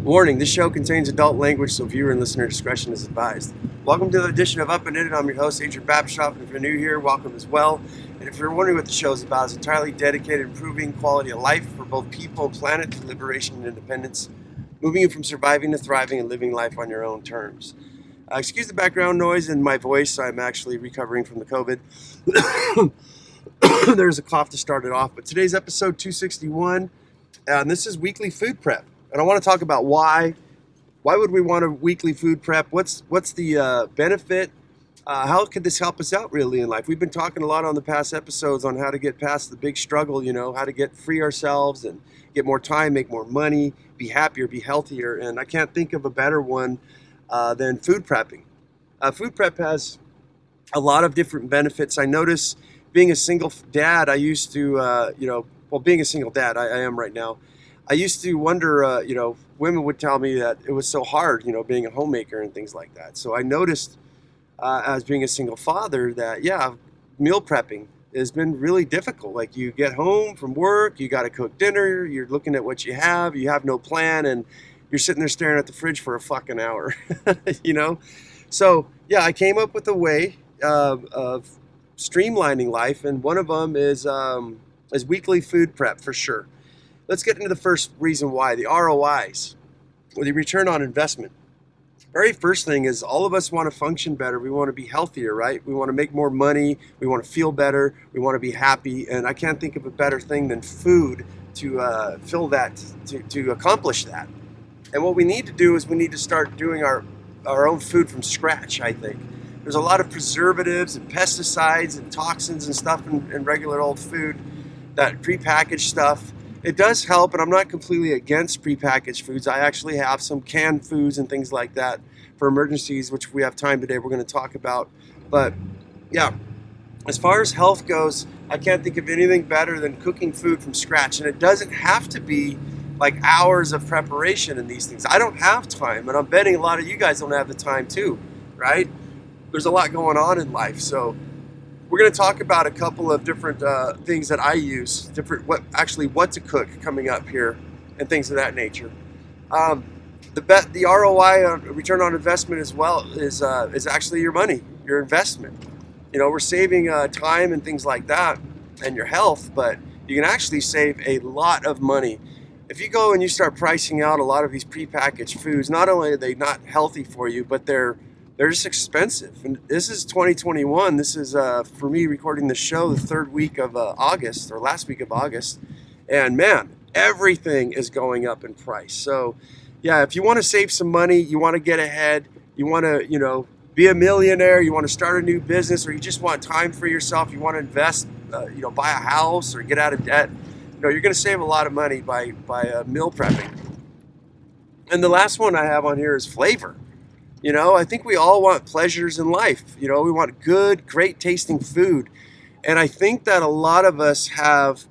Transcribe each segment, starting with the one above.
Warning, this show contains adult language, so viewer and listener discretion is advised. Welcome to the edition of Up and In It. I'm your host, Adrian Babashoff, and if you're new here, welcome as well. And if you're wondering what the show is about, it's entirely dedicated to improving quality of life for both people and planet through liberation and independence, moving you from surviving to thriving and living life on your own terms. Excuse the background noise in my voice. I'm actually recovering from the COVID. There's a cough to start it off, but today's episode 261, and this is weekly food prep. And I want to talk about why would we want a weekly food prep? What's the benefit? How could this help us out really in life? We've been talking a lot on the past episodes on how to get past the big struggle, how to get free ourselves and get more time, make more money, be happier, be healthier. And I can't think of a better one than food prepping. Food prep has a lot of different benefits. I notice being a single dad, I used to, being a single dad, I am right now. I used to wonder, women would tell me that it was so hard, being a homemaker and things like that. So I noticed as being a single father that, meal prepping has been really difficult. Like you get home from work, you got to cook dinner, you're looking at what you have no plan, and you're sitting there staring at the fridge for a fucking hour, So, I came up with a way of streamlining life, and one of them is weekly food prep for sure. Let's get into the first reason why, the ROIs, or the return on investment. Very first thing is all of us want to function better. We want to be healthier, right? We want to make more money. We want to feel better. We want to be happy. And I can't think of a better thing than food to fill that, to accomplish that. And what we need to do is we need to start doing our own food from scratch, I think. There's a lot of preservatives and pesticides and toxins and stuff in regular old food, that prepackaged stuff. It does help, and I'm not completely against prepackaged foods. I actually have some canned foods and things like that for emergencies, which we have time today we're going to talk about. But as far as health goes, I can't think of anything better than cooking food from scratch. And it doesn't have to be like hours of preparation in these things. I don't have time, and I'm betting a lot of you guys don't have the time too, right? There's a lot going on in life, so we're going to talk about a couple of different things that I use, what to cook coming up here, and things of that nature. The ROI, return on investment as well, is actually your money, your investment. We're saving time and things like that, and your health, but you can actually save a lot of money. If you go and you start pricing out a lot of these prepackaged foods, not only are they not healthy for you, but they're just expensive. And this is 2021. This is, for me, recording the show the third week of August, or last week of August. And man, everything is going up in price. So if you want to save some money, you want to get ahead, you want to, be a millionaire, you want to start a new business, or you just want time for yourself, you want to invest, buy a house or get out of debt, you're going to save a lot of money by meal prepping. And the last one I have on here is flavor. I think we all want pleasures in life. We want good, great tasting food. And I think that a lot of us have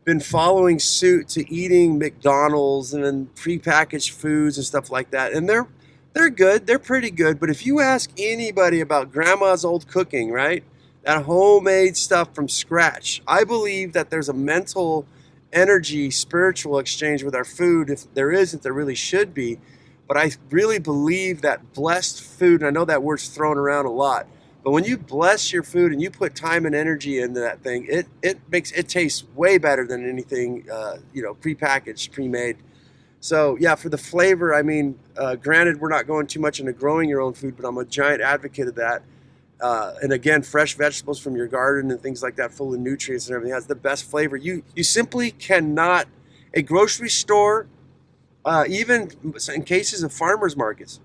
been following suit to eating McDonald's and then prepackaged foods and stuff like that. And they're good. They're pretty good. But if you ask anybody about grandma's old cooking, right? That homemade stuff from scratch, I believe that there's a mental energy, spiritual exchange with our food. If there isn't, there really should be. But I really believe that blessed food, and I know that word's thrown around a lot, but when you bless your food and you put time and energy into that thing, it makes it taste way better than anything, prepackaged, pre-made. So for the flavor, I mean, granted, we're not going too much into growing your own food, but I'm a giant advocate of that. And again, fresh vegetables from your garden and things like that, full of nutrients and everything, has the best flavor. You simply cannot, a grocery store, even in cases of farmers markets,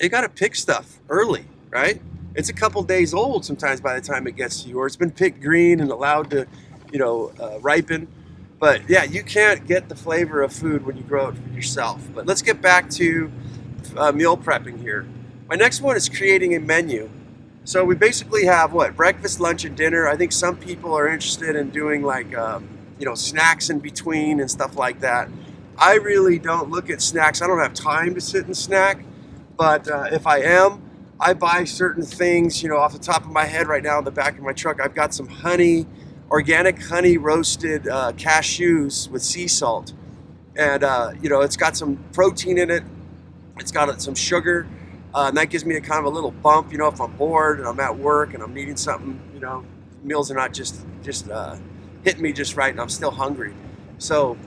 you got to pick stuff early, right? It's a couple days old sometimes by the time it gets to you, or it's been picked green and allowed to, ripen. But you can't get the flavor of food when you grow it yourself. But let's get back to meal prepping here. My next one is creating a menu. So we basically have breakfast, lunch, and dinner. I think some people are interested in doing snacks in between and stuff like that. I really don't look at snacks. I don't have time to sit and snack, but if I am, I buy certain things, off the top of my head right now in the back of my truck. I've got some organic honey roasted cashews with sea salt. And it's got some protein in it. It's got some sugar, and that gives me a kind of a little bump. If I'm bored and I'm at work and I'm needing something, meals are not just hitting me just right, and I'm still hungry. So,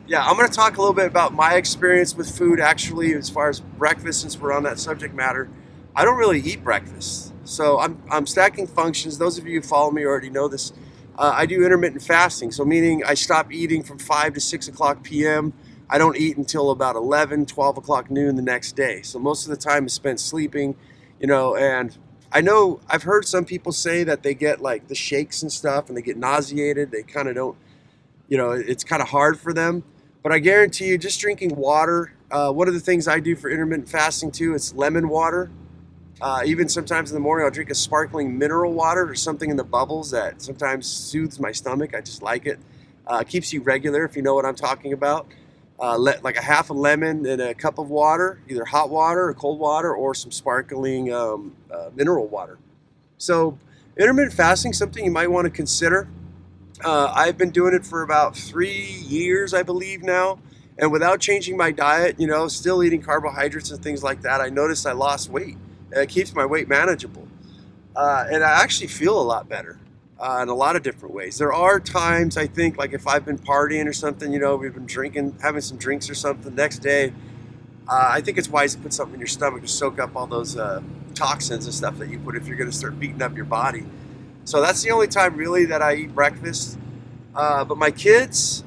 yeah, I'm going to talk a little bit about my experience with food. Actually, as far as breakfast, since we're on that subject matter, I don't really eat breakfast. So I'm stacking functions. Those of you who follow me already know this. I do intermittent fasting, so meaning I stop eating from 5 to 6 o'clock p.m. I don't eat until about 11, 12 o'clock noon the next day. So most of the time is spent sleeping, and I know I've heard some people say that they get like the shakes and stuff and they get nauseated. They kind of don't, it's kind of hard for them. But I guarantee you, just drinking water, one of the things I do for intermittent fasting too, it's lemon water. Even sometimes in the morning, I'll drink a sparkling mineral water or something in the bubbles that sometimes soothes my stomach. I just like it. Keeps you regular, if you know what I'm talking about. Like a half a lemon in a cup of water, either hot water or cold water, or some sparkling mineral water. So intermittent fasting, something you might want to consider. I've been doing it for about 3 years, I believe now. And without changing my diet, still eating carbohydrates and things like that, I noticed I lost weight. It keeps my weight manageable. And I actually feel a lot better in a lot of different ways. There are times, I think, like if I've been partying or something, we've been drinking, having some drinks or something, the next day, I think it's wise to put something in your stomach to soak up all those toxins and stuff that you put if you're going to start beating up your body. So that's the only time really that I eat breakfast. But my kids,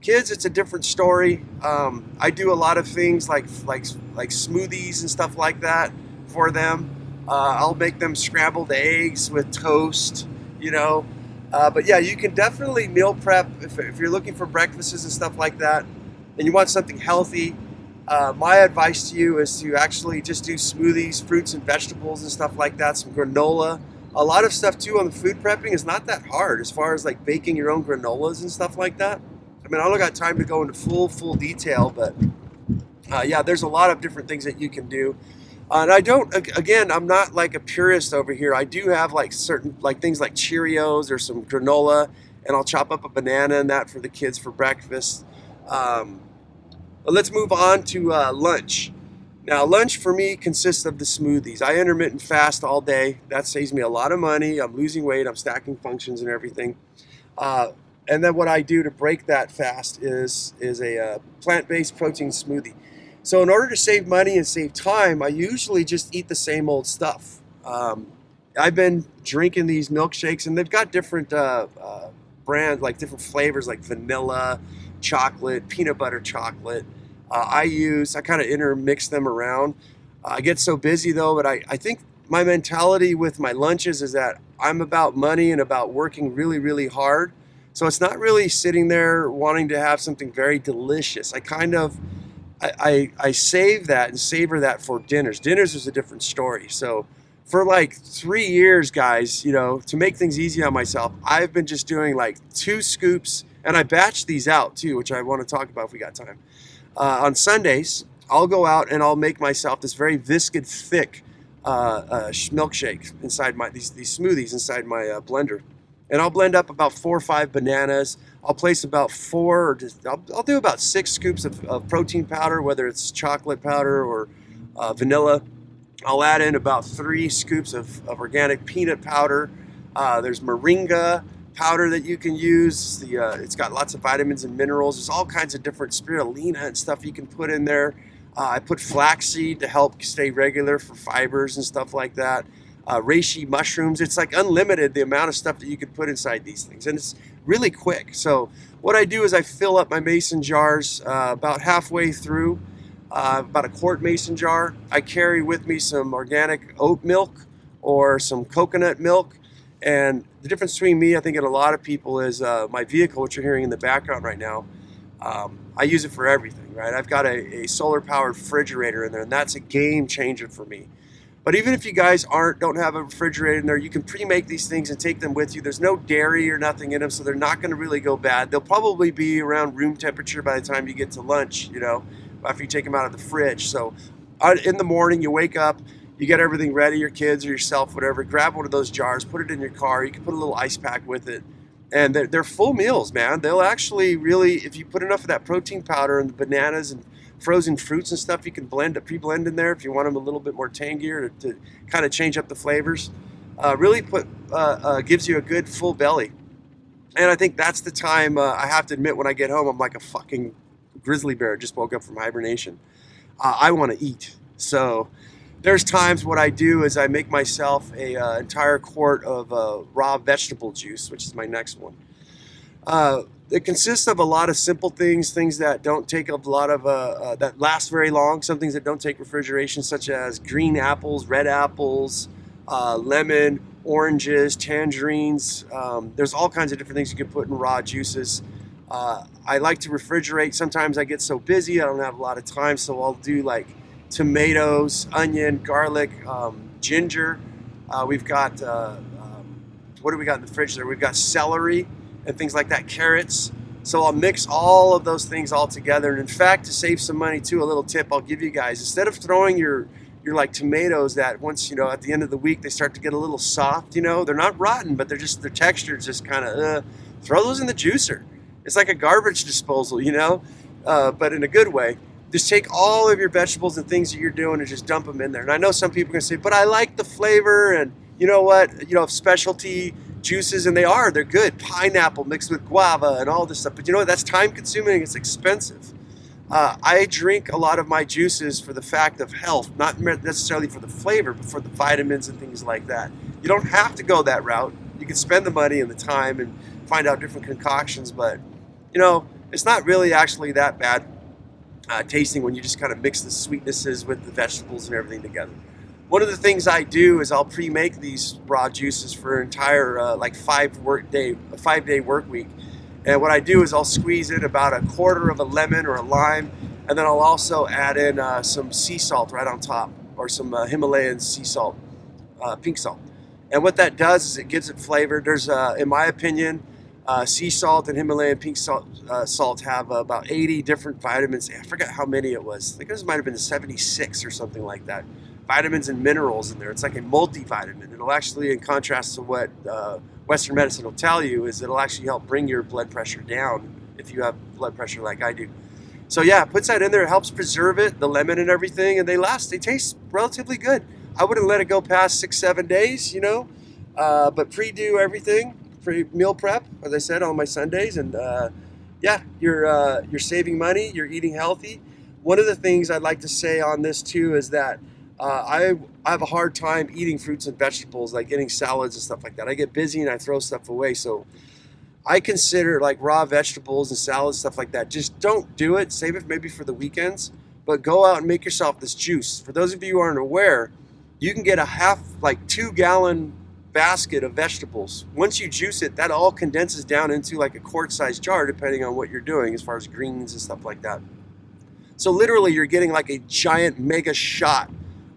it's a different story. I do a lot of things like smoothies and stuff like that for them. I'll make them scrambled eggs with toast, But yeah, you can definitely meal prep if you're looking for breakfasts and stuff like that, and you want something healthy. My advice to you is to actually just do smoothies, fruits and vegetables and stuff like that, some granola. A lot of stuff too on the food prepping is not that hard as far as like baking your own granolas and stuff like that. I mean, I don't got time to go into full detail, but yeah, there's a lot of different things that you can do. And I'm not like a purist over here. I do have like certain like things like Cheerios or some granola, and I'll chop up a banana and that for the kids for breakfast. But let's move on to lunch. Now, lunch for me consists of the smoothies. I intermittent fast all day. That saves me a lot of money. I'm losing weight. I'm stacking functions and everything. And then what I do to break that fast is a plant-based protein smoothie. So in order to save money and save time, I usually just eat the same old stuff. I've been drinking these milkshakes, and they've got different brands, like different flavors, like vanilla, chocolate, peanut butter chocolate. I kind of intermix them around. I get so busy though, but I think my mentality with my lunches is that I'm about money and about working really, really hard. So it's not really sitting there wanting to have something very delicious. I save that and savor that for dinners. Dinners is a different story. So for like 3 years, guys, to make things easy on myself, I've been just doing like 2 scoops, and I batch these out too, which I want to talk about if we got time. On Sundays, I'll go out and I'll make myself this very viscid, thick milkshake inside these smoothies inside my blender. And I'll blend up about 4 or 5 bananas. I'll place about I'll do about 6 scoops of protein powder, whether it's chocolate powder or vanilla. I'll add in about 3 scoops of organic peanut powder. There's moringa powder that you can use. It's got lots of vitamins and minerals. There's all kinds of different spirulina and stuff you can put in there. I put flaxseed to help stay regular for fibers and stuff like that. Reishi mushrooms. It's like unlimited the amount of stuff that you can put inside these things, and it's really quick. So what I do is I fill up my mason jars about halfway through, about a quart mason jar. I carry with me some organic oat milk or some coconut milk. And the difference between me, I think, and a lot of people is my vehicle, which you're hearing in the background right now. I use it for everything, right? I've got a solar-powered refrigerator in there, and that's a game changer for me. But even if you guys don't have a refrigerator in there, you can pre-make these things and take them with you. There's no dairy or nothing in them, so they're not going to really go bad. They'll probably be around room temperature by the time you get to lunch, after you take them out of the fridge. So in the morning, you wake up, you get everything ready, your kids or yourself, whatever, grab one of those jars, put it in your car. You can put a little ice pack with it, And they're full meals, man. They'll actually really, if you put enough of that protein powder and the bananas and frozen fruits and stuff, you can pre-blend in there if you want them a little bit more tangier to kind of change up the flavors. Really gives you a good full belly. And I think that's the time, I have to admit, when I get home, I'm like a fucking grizzly bear, just woke up from hibernation. I want to eat. So there's times what I do is I make myself a entire quart of raw vegetable juice, which is my next one. It consists of a lot of simple things that don't take a lot of, that last very long, some things that don't take refrigeration, such as green apples, red apples, lemon, oranges, tangerines. There's all kinds of different things you can put in raw juices. I like to refrigerate. Sometimes I get so busy I don't have a lot of time, so I'll do like tomatoes, onion, garlic, ginger. We've got, what do we got in the fridge there? We've got celery and things like that, carrots. So I'll mix all of those things all together. And in fact, to save some money too, a little tip I'll give you guys, instead of throwing your like tomatoes that once, at the end of the week, they start to get a little soft, they're not rotten, but their texture is just kind of, throw those in the juicer. It's like a garbage disposal, but in a good way. Just take all of your vegetables and things that you're doing and just dump them in there. And I know some people are going to say, but I like the flavor, and you know what, specialty juices, and they're good. Pineapple mixed with guava and all this stuff. But you know what, that's time consuming, it's expensive. I drink a lot of my juices for the fact of health, not necessarily for the flavor, but for the vitamins and things like that. You don't have to go that route. You can spend the money and the time and find out different concoctions, but it's not really actually that bad tasting when you just kind of mix the sweetnesses with the vegetables and everything together. One of the things I do is I'll pre-make these raw juices for an entire 5-day work week. And what I do is I'll squeeze in about a quarter of a lemon or a lime, and then I'll also add in some sea salt right on top, or some Himalayan sea salt, pink salt. And what that does is it gives it flavor. There's, in my opinion, sea salt and Himalayan pink salt have about 80 different vitamins. I forgot how many it was. I think it might have been 76 or something like that. Vitamins and minerals in there. It's like a multivitamin. It'll actually, in contrast to what Western medicine will tell you, is it'll actually help bring your blood pressure down if you have blood pressure like I do. So yeah, it puts that in there. It helps preserve it, the lemon and everything, and they taste relatively good. I wouldn't let it go past 6-7 days, but pre-do everything, pre-meal prep, as I said, on my Sundays, and yeah, you're saving money, you're eating healthy. One of the things I'd like to say on this too is that I have a hard time eating fruits and vegetables, like getting salads and stuff like that. I get busy and I throw stuff away. So I consider like raw vegetables and salads, stuff like that. Just don't do it. Save it maybe for the weekends, but go out and make yourself this juice. For those of you who aren't aware, you can get a 2-gallon basket of vegetables. Once you juice it, that all condenses down into like a quart-sized jar, depending on what you're doing as far as greens and stuff like that. So literally you're getting like a giant mega shot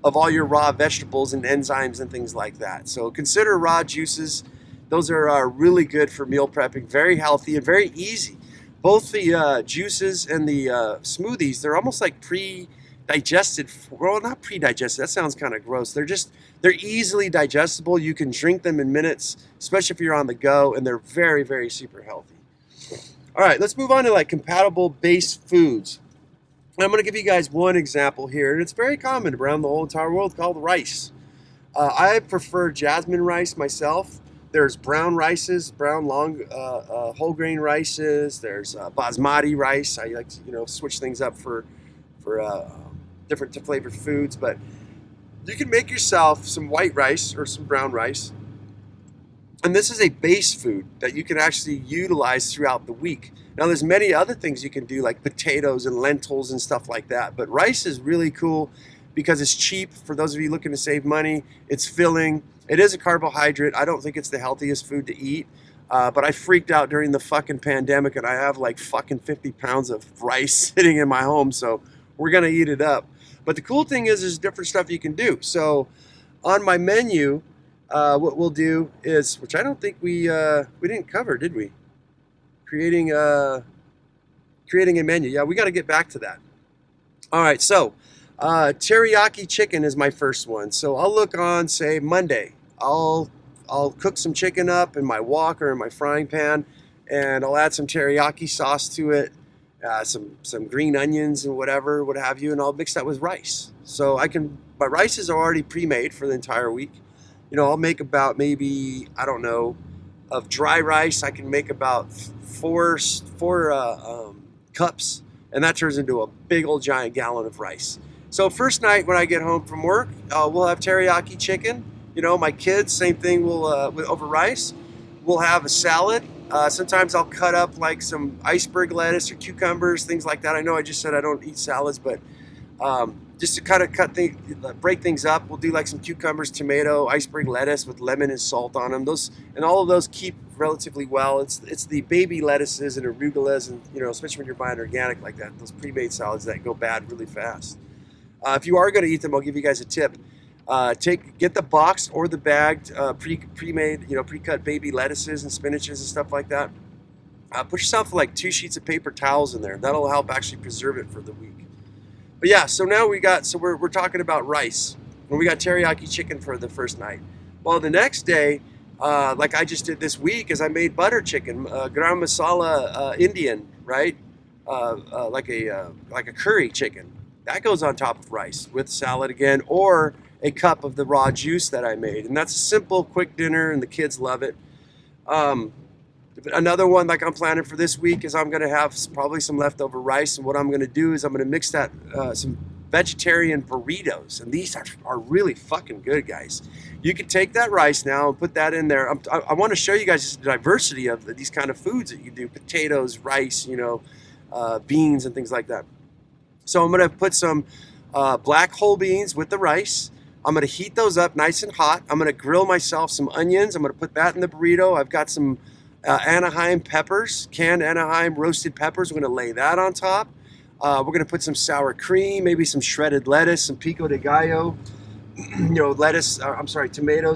of all your raw vegetables and enzymes and things like that. So consider raw juices. Those are really good for meal prepping, very healthy and very easy. Both the juices and the smoothies, they're almost like pre-digested. Well, not pre-digested, that sounds kind of gross. They're easily digestible. You can drink them in minutes, especially if you're on the go, and they're very, very super healthy. All right, let's move on to like compatible base foods. I'm going to give you guys one example here, and it's very common around the whole entire world, called rice. I prefer jasmine rice myself. There's brown rices, brown long whole grain rices. There's basmati rice. I like to switch things up for different flavored foods, but you can make yourself some white rice or some brown rice. And this is a base food that you can actually utilize throughout the week. Now, there's many other things you can do, like potatoes and lentils and stuff like that. But rice is really cool because it's cheap. For those of you looking to save money, it's filling. It is a carbohydrate. I don't think it's the healthiest food to eat. But I freaked out during the fucking pandemic, and I have like fucking 50 pounds of rice sitting in my home. So we're going to eat it up. But the cool thing is there's different stuff you can do. So on my menu, what we'll do is, which I don't think we didn't cover, did we? Creating a menu. Yeah, we got to get back to that. All right, so Teriyaki Chicken is my first one. So I'll look on, say, Monday. I'll I'll cook some chicken up in my wok or in my frying pan, and I'll add some teriyaki sauce to it, some green onions and whatever, what have you, and I'll mix that with rice. So my rices are already pre-made for the entire week. I'll make about maybe, I don't know, of dry rice, I can make about four cups, and that turns into a big old giant gallon of rice. So first night when I get home from work, we'll have teriyaki chicken. My kids, same thing. Over rice. We'll have a salad. Sometimes I'll cut up like some iceberg lettuce or cucumbers, things like that. I know I just said I don't eat salads, but just to kind of break things up, we'll do like some cucumbers, tomato, iceberg lettuce with lemon and salt on them. All of those keep relatively well. It's the baby lettuces and arugulas, and especially when you're buying organic like that, those pre-made salads that go bad really fast. If you are going to eat them, I'll give you guys a tip. Get the boxed or the bagged pre-made, pre-cut baby lettuces and spinaches and stuff like that. Put yourself like 2 sheets of paper towels in there. That'll help actually preserve it for the week. But yeah, so now we're talking about rice, and we got teriyaki chicken for the first night. Well, the next day, like I just did this week, is I made butter chicken, garam masala Indian, right? Like a curry chicken. That goes on top of rice with salad again, or a cup of the raw juice that I made. And that's a simple, quick dinner, and the kids love it. Another one like I'm planning for this week is I'm going to have probably some leftover rice, and what I'm going to do is I'm going to mix that some vegetarian burritos, and these are really fucking good, guys. You can take that rice now and put that in there. I want to show you guys the diversity of these kind of foods that you do: potatoes, rice, beans, and things like that. So I'm going to put some black whole beans with the rice. I'm going to heat those up nice and hot. I'm going to grill myself some onions. I'm going to put that in the burrito. I've got some Anaheim peppers, canned Anaheim roasted peppers. We're going to lay that on top. We're going to put some sour cream, maybe some shredded lettuce, some pico de gallo, tomatoes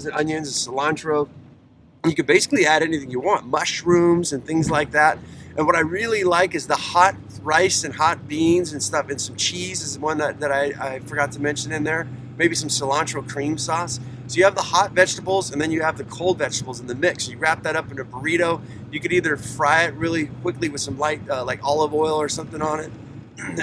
and onions and cilantro. You can basically add anything you want, mushrooms and things like that. And what I really like is the hot rice and hot beans and stuff, and some cheese is one that I forgot to mention in there. Maybe some cilantro cream sauce. So you have the hot vegetables, and then you have the cold vegetables in the mix. You wrap that up in a burrito. You could either fry it really quickly with some light, like olive oil or something on it,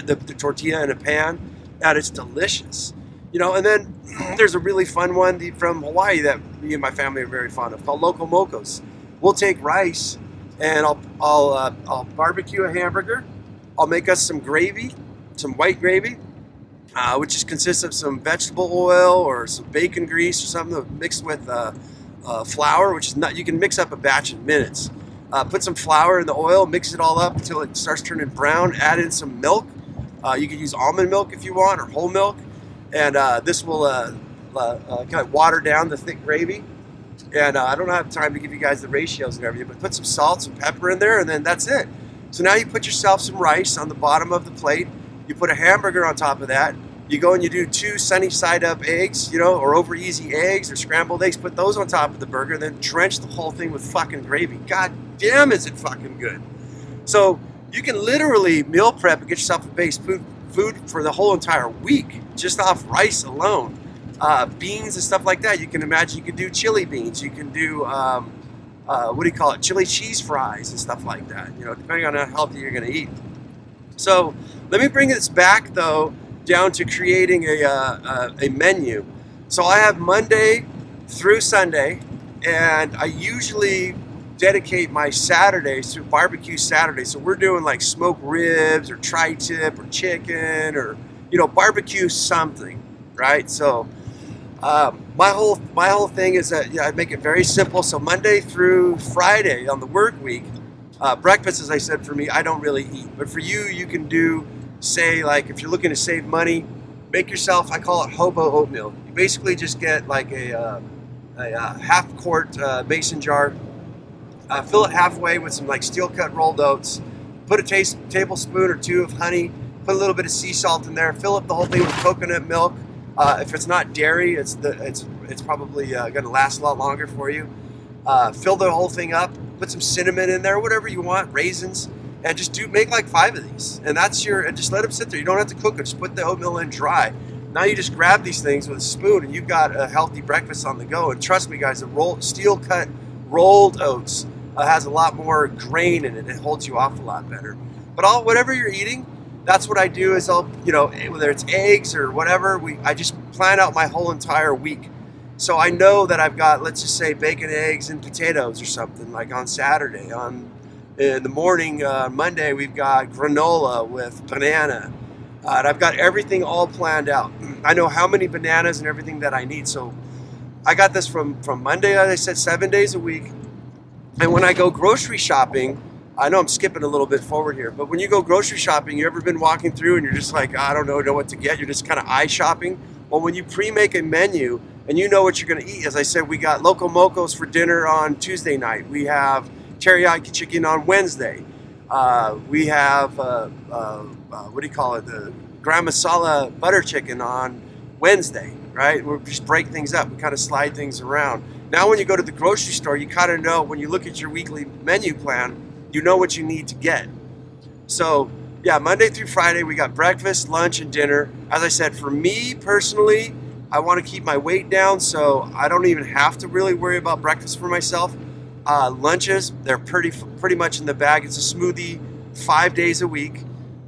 the tortilla in a pan. And it's delicious. And then there's a really fun one from Hawaii that me and my family are very fond of, called Loco Mocos. We'll take rice, and I'll barbecue a hamburger. I'll make us some gravy, some white gravy, which just consists of some vegetable oil or some bacon grease or something mixed with flour, which is not, you can mix up a batch in minutes. Put some flour in the oil, mix it all up until it starts turning brown. Add in some milk. You could use almond milk if you want, or whole milk, and this will kind of water down the thick gravy. And I don't have time to give you guys the ratios and everything, but put some salt, some pepper in there, and then that's it. So now you put yourself some rice on the bottom of the plate. You put a hamburger on top of that. You go and you do 2 sunny side up eggs, or over easy eggs or scrambled eggs. Put those on top of the burger, then drench the whole thing with fucking gravy. God damn, is it fucking good. So you can literally meal prep and get yourself a base food for the whole entire week just off rice alone. Beans and stuff like that. You can imagine you could do chili beans. You can do, chili cheese fries and stuff like that, depending on how healthy you're going to eat. So let me bring this back, though, down to creating a menu. So I have Monday through Sunday, and I usually dedicate my Saturdays to barbecue Saturdays. So we're doing like smoked ribs or tri-tip or chicken or, barbecue something, right? So my whole thing is that I make it very simple. So Monday through Friday on the work week, breakfast, as I said, for me, I don't really eat. But for you, you can do, say, like if you're looking to save money, make yourself, I call it hobo oatmeal. You basically just get like a half quart mason jar, fill it halfway with some like steel cut rolled oats, put a tablespoon or 2 of honey, put a little bit of sea salt in there, fill up the whole thing with coconut milk. If it's not dairy, it's probably going to last a lot longer for you. Fill the whole thing up, put some cinnamon in there, whatever you want, raisins, and just make like 5 of these. And just let them sit there. You don't have to cook it. Just put the oatmeal in dry. Now you just grab these things with a spoon and you've got a healthy breakfast on the go. And trust me, guys, the steel cut rolled oats has a lot more grain in it. It holds you off a lot better. But whatever you're eating, that's what I do. Is I'll, whether it's eggs or whatever, I just plan out my whole entire week. So I know that I've got, let's just say, bacon, eggs, and potatoes or something, like on Saturday. In the morning, Monday, we've got granola with banana. And I've got everything all planned out. I know how many bananas and everything that I need. So I got this from Monday, as I said, 7 days a week. And when I go grocery shopping, I know I'm skipping a little bit forward here, but when you go grocery shopping, you ever been walking through and you're just like, I don't know what to get? You're just kind of eye shopping. Well, when you pre-make a menu and you know what you're going to eat, as I said, we got Loco Mocos for dinner on Tuesday night. We have Teriyaki Chicken on Wednesday. We have, the Gram Masala butter chicken on Wednesday, right? We just break things up. We kind of slide things around. Now when you go to the grocery store, you kind of know, when you look at your weekly menu plan, you know what you need to get. So yeah, Monday through Friday, we got breakfast, lunch, and dinner. As I said, for me personally, I want to keep my weight down, so I don't even have to really worry about breakfast for myself. Lunches, they're pretty much in the bag. It's a smoothie 5 days a week.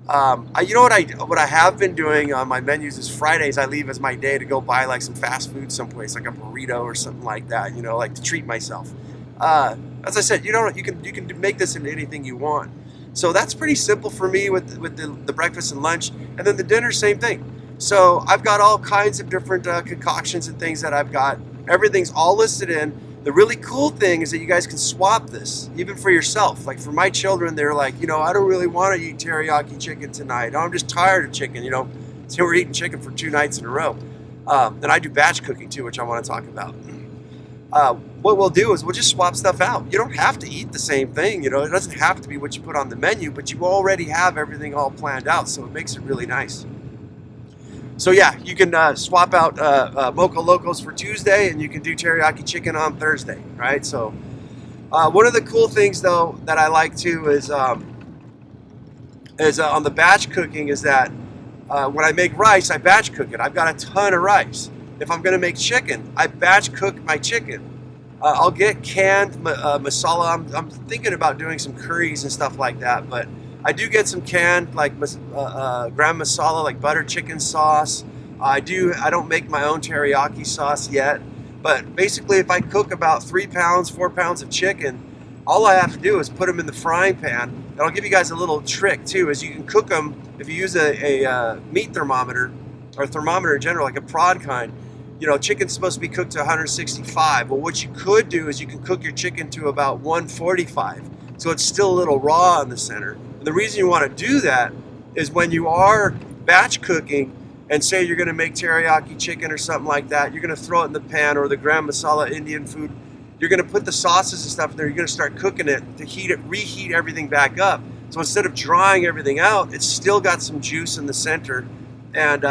What I have been doing on my menus is Fridays I leave as my day to go buy like some fast food someplace, like a burrito or something like that, like to treat myself. As I said, you can make this into anything you want. So that's pretty simple for me with the breakfast and lunch. And then the dinner, same thing. So I've got all kinds of different concoctions and things that I've got. Everything's all listed in. The really cool thing is that you guys can swap this, even for yourself. Like for my children, they're like, I don't really want to eat teriyaki chicken tonight. I'm just tired of chicken, So we're eating chicken for 2 nights in a row. And I do batch cooking too, which I want to talk about. What we'll do is we'll just swap stuff out. You don't have to eat the same thing, It doesn't have to be what you put on the menu, but you already have everything all planned out, so it makes it really nice. So yeah, you can swap out Mocha Locos for Tuesday, and you can do teriyaki chicken on Thursday, right? So one of the cool things though that I like too is on the batch cooking is that when I make rice, I batch cook it. I've got a ton of rice. If I'm going to make chicken, I batch cook my chicken. I'll get canned masala. I'm thinking about doing some curries and stuff like that, but I do get some canned like gram masala, like butter chicken sauce. I don't make my own teriyaki sauce yet, but basically if I cook about 3 pounds, 4 pounds of chicken, all I have to do is put them in the frying pan. And I'll give you guys a little trick too, is you can cook them if you use a meat thermometer or thermometer in general, like a prod kind. Chicken's supposed to be cooked to 165. Well, what you could do is you can cook your chicken to about 145. So it's still a little raw in the center. And the reason you want to do that is when you are batch cooking and say you're going to make teriyaki chicken or something like that, you're going to throw it in the pan, or the gram masala Indian food. You're going to put the sauces and stuff in there. You're going to start cooking it to reheat everything back up. So instead of drying everything out, it's still got some juice in the center. And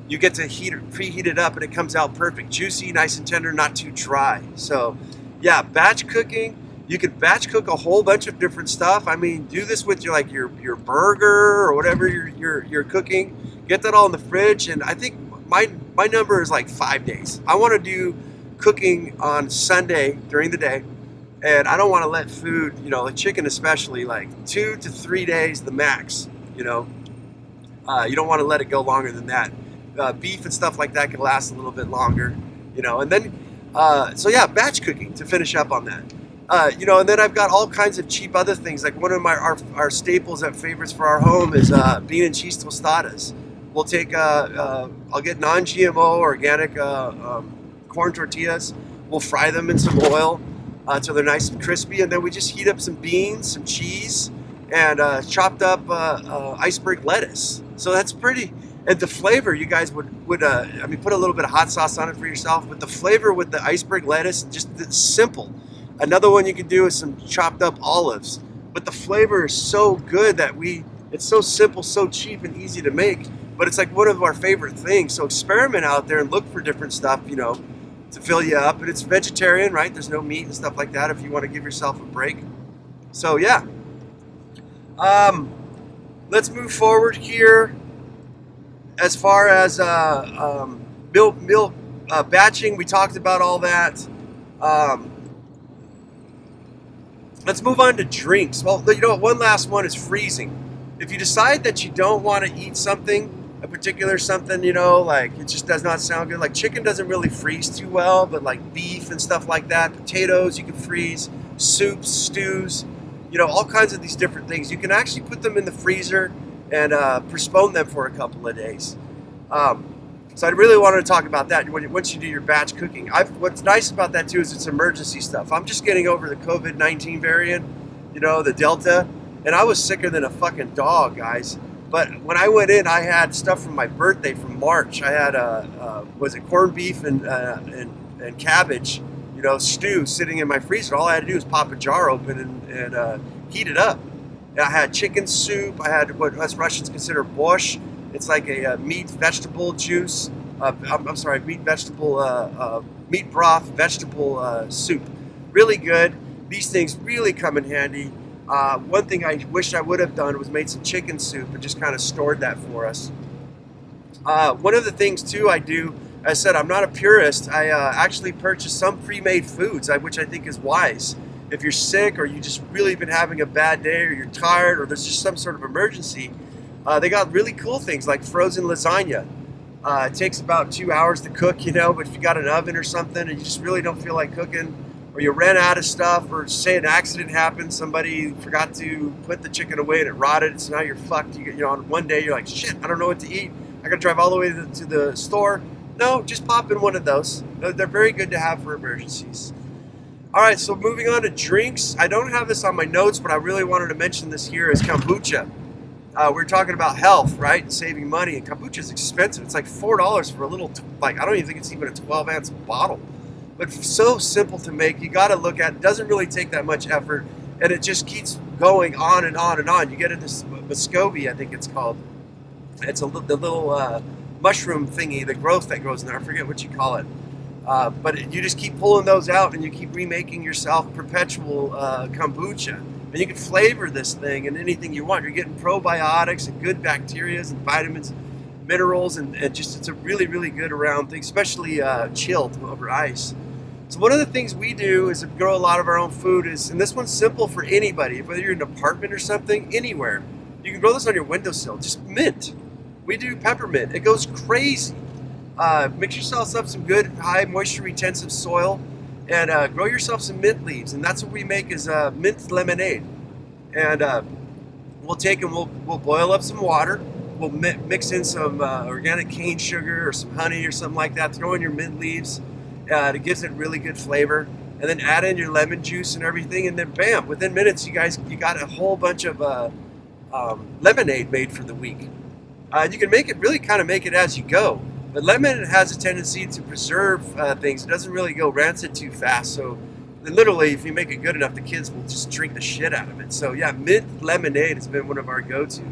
you get to preheat it up, and it comes out perfect, juicy, nice and tender, not too dry. So yeah, batch cooking, you can batch cook a whole bunch of different stuff. I mean, do this with your burger or whatever you're cooking. Get that all in the fridge, and I think my number is like 5 days. I want to do cooking on Sunday during the day, and I don't want to let food, like chicken especially, like 2 to 3 days the max. You don't want to let it go longer than that. Beef and stuff like that can last a little bit longer, and then so yeah, batch cooking to finish up on that. And then I've got all kinds of cheap other things. Like one of our staples at favorites for our home is bean and cheese tostadas. We'll take I'll get non-GMO organic corn tortillas. We'll fry them in some oil till they're nice and crispy, and then we just heat up some beans, some cheese, and chopped up iceberg lettuce. So that's pretty. And the flavor, you guys would put a little bit of hot sauce on it for yourself, but the flavor with the iceberg lettuce, just simple. Another one you can do is some chopped up olives, but the flavor is so good that it's so simple, so cheap and easy to make, but it's like one of our favorite things. So experiment out there and look for different stuff, to fill you up. And it's vegetarian, right? There's no meat and stuff like that if you want to give yourself a break. So yeah. Let's move forward here. As far as meal batching, we talked about all that. Um, let's move on to drinks. Well, you know what? One last one is freezing. If you decide that you don't want to eat something, a particular something, you know, like it just does not sound good. Like chicken doesn't really freeze too well, but like beef and stuff like that, potatoes you can freeze, soups, stews, you know, all kinds of these different things. You can actually put them in the freezer and postpone them for a couple of days. So I really wanted to talk about that once you do your batch cooking. What's nice about that too is it's emergency stuff. I'm just getting over the COVID-19 variant, you know, the Delta, and I was sicker than a fucking dog, guys. But when I went in, I had stuff from my birthday from March. I had was it corned beef and cabbage, you know, stew sitting in my freezer. All I had to do was pop a jar open and heat it up. And I had chicken soup. I had what us Russians consider borscht. It's like a meat vegetable juice. I'm sorry, meat broth vegetable soup. Really good. These things really come in handy. One thing I wish I would have done was made some chicken soup and just kind of stored that for us. One of the things too I do, I said I'm not a purist. I actually purchase some pre-made foods, which I think is wise. If you're sick or you just really been having a bad day or you're tired or there's just some sort of emergency, they got really cool things like frozen lasagna. It takes about 2 hours to cook, you know, but if you got an oven or something and you just really don't feel like cooking, or you ran out of stuff, or say an accident happened, somebody forgot to put the chicken away and it rotted, so now you're fucked. You know, on one day you're like, shit, I don't know what to eat. I gotta drive all the way to the store. No, just pop in one of those. They're very good to have for emergencies. All right, so moving on to drinks. I don't have this on my notes, but I really wanted to mention this here is kombucha. We're talking about health, right? Saving money, and kombucha is expensive. It's like $4 for a little, I don't even think it's even a 12-ounce bottle. But so simple to make. You got to look at it. Doesn't really take that much effort, and it just keeps going on and on and on. You get into this Muscovy, I think it's called. It's the little mushroom thingy, the growth that grows in there. I forget what you call it. But you just keep pulling those out, and you keep remaking yourself perpetual kombucha. And you can flavor this thing and anything you want. You're getting probiotics and good bacteria and vitamins, minerals, and just it's a really, really good around thing, especially chilled over ice. So one of the things we do is grow a lot of our own food and this one's simple for anybody, whether you're in an apartment or something, anywhere. You can grow this on your windowsill, just mint. We do peppermint, it goes crazy. Mix yourself up some good high moisture retentive soil and grow yourself some mint leaves. And that's what we make is mint lemonade. And we'll take and we'll boil up some water. We'll mix in some organic cane sugar or some honey or something like that. Throw in your mint leaves. It gives it really good flavor. And then add in your lemon juice and everything. And then bam, within minutes, you got a whole bunch of lemonade made for the week. You can really kind of make it as you go. But lemon has a tendency to preserve things. It doesn't really go rancid too fast. So literally, if you make it good enough, the kids will just drink the shit out of it. So yeah, mint lemonade has been one of our go-to.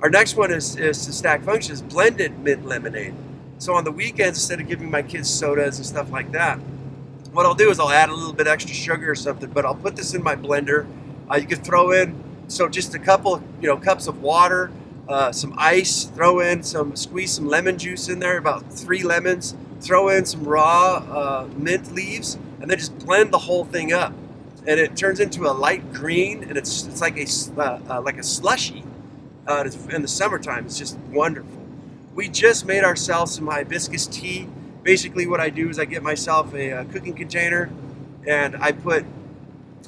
Our next one is to stack functions, blended mint lemonade. So on the weekends, instead of giving my kids sodas and stuff like that, what I'll do is I'll add a little bit extra sugar or something, but I'll put this in my blender. You can throw in, just a couple, cups of water, some ice, squeeze some lemon juice in there, about 3 lemons, throw in some raw mint leaves, and then just blend the whole thing up. And it turns into a light green, and it's like a slushie. In the summertime, it's just wonderful. We just made ourselves some hibiscus tea. Basically what I do is I get myself a cooking container and I put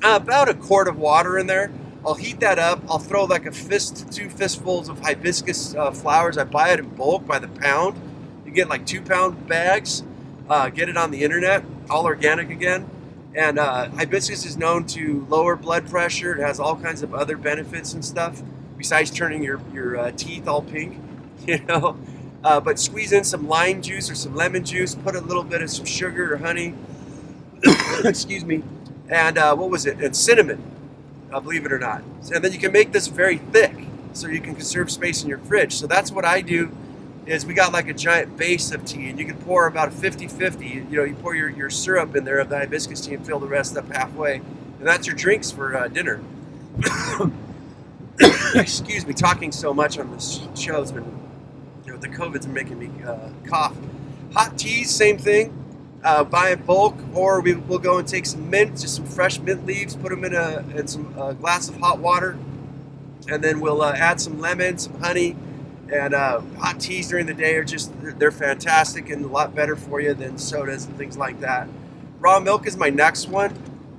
about a quart of water in there. I'll heat that up. I'll throw like 2 fistfuls of hibiscus flowers. I buy it in bulk by the pound. You get like 2-pound bags. Get it on the internet, all organic again. And hibiscus is known to lower blood pressure. It has all kinds of other benefits and stuff, besides turning your teeth all pink, But squeeze in some lime juice or some lemon juice, put a little bit of some sugar or honey, excuse me, and and cinnamon, believe it or not. And then you can make this very thick, so you can conserve space in your fridge. So that's what I do, is we got like a giant base of tea, and you can pour about a 50-50. You pour your syrup in there of the hibiscus tea and fill the rest up halfway. And that's your drinks for dinner. Excuse me, talking so much on this show has been the COVID's making me cough. Hot teas, same thing. Buy in bulk, or we'll go and take some mint, just some fresh mint leaves, put them in some glass of hot water, and then we'll add some lemon, some honey, and hot teas during the day they're fantastic and a lot better for you than sodas and things like that. Raw milk is my next one.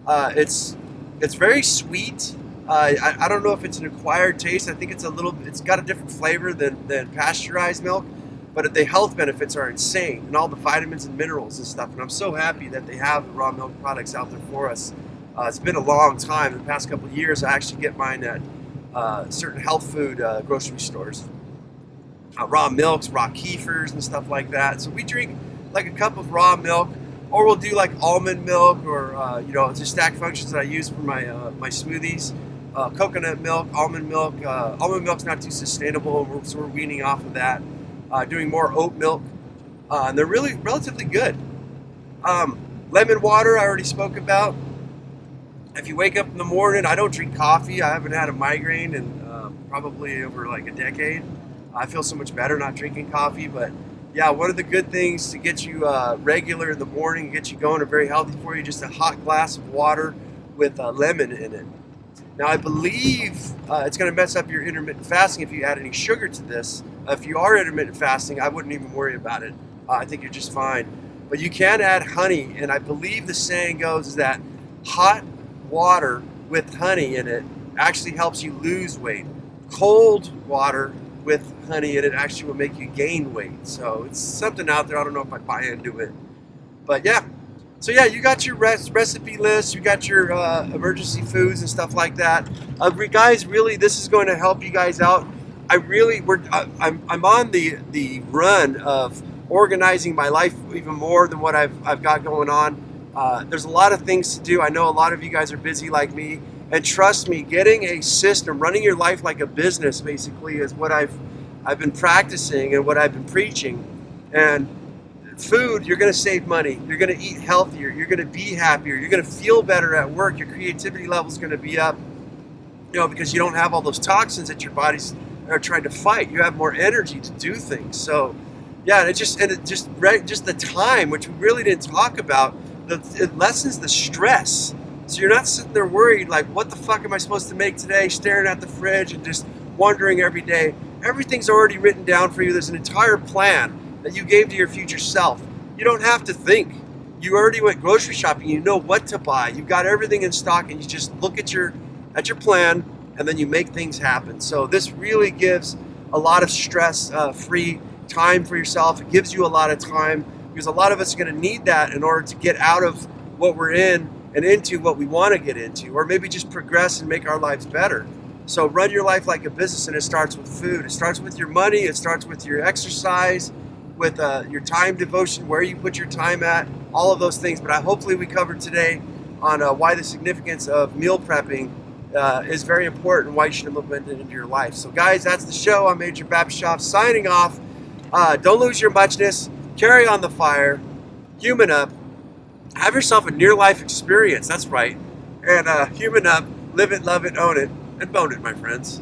It's very sweet. I don't know if it's an acquired taste. I think it's got a different flavor than pasteurized milk, but the health benefits are insane, and all the vitamins and minerals and stuff. And I'm so happy that they have the raw milk products out there for us. It's been a long time. The past couple of years, I actually get mine at certain health food grocery stores. Raw milks, raw kefirs, and stuff like that. So we drink like a cup of raw milk, or we'll do like almond milk, or just stack functions that I use for my smoothies. Coconut milk, almond milk. Almond milk's not too sustainable, so we're weaning off of that. Doing more oat milk, and they're really relatively good. Lemon water, I already spoke about. If you wake up in the morning, I don't drink coffee. I haven't had a migraine in probably over like a decade. I feel so much better not drinking coffee, but yeah, one of the good things to get you regular in the morning, get you going, and very healthy for you, just a hot glass of water with lemon in it. Now, I believe it's going to mess up your intermittent fasting if you add any sugar to this. If you are intermittent fasting, I wouldn't even worry about it. I think you're just fine. But you can add honey, and I believe the saying goes is that hot water with honey in it actually helps you lose weight. Cold water with honey in it actually will make you gain weight. So it's something out there. I don't know if I buy into it. But yeah. So yeah, you got your recipe list, you got your emergency foods and stuff like that. Guys, really, this is going to help you guys out. I'm on the run of organizing my life even more than what I've got going on. There's a lot of things to do. I know a lot of you guys are busy like me, and trust me, getting a system, running your life like a business, basically, is what I've been practicing and what I've been preaching. And food, you're going to save money, you're going to eat healthier, you're going to be happier, you're going to feel better at work, your creativity level is going to be up, because you don't have all those toxins that your body's are trying to fight. You have more energy to do things. So yeah, just the time, which we really didn't talk about, it lessens the stress. So you're not sitting there worried like, what the fuck am I supposed to make today, staring at the fridge and just wondering every day. Everything's already written down for you. There's an entire plan that you gave to your future self. You don't have to think. You already went grocery shopping. You know what to buy. You've got everything in stock, and you just look at your plan, and then you make things happen. So this really gives a lot of stress-free time for yourself. It gives you a lot of time, because a lot of us are going to need that in order to get out of what we're in and into what we want to get into, or maybe just progress and make our lives better. So run your life like a business, and it starts with food. It starts with your money. It starts with your exercise, with your time devotion, where you put your time at, all of those things. But hopefully we covered today on why the significance of meal prepping is very important, and why you should implement it into your life. So guys, that's the show. I'm Adrian Babashoff signing off. Don't lose your muchness. Carry on the fire. Human up. Have yourself a near-life experience. That's right. And human up. Live it, love it, own it, and bone it, my friends.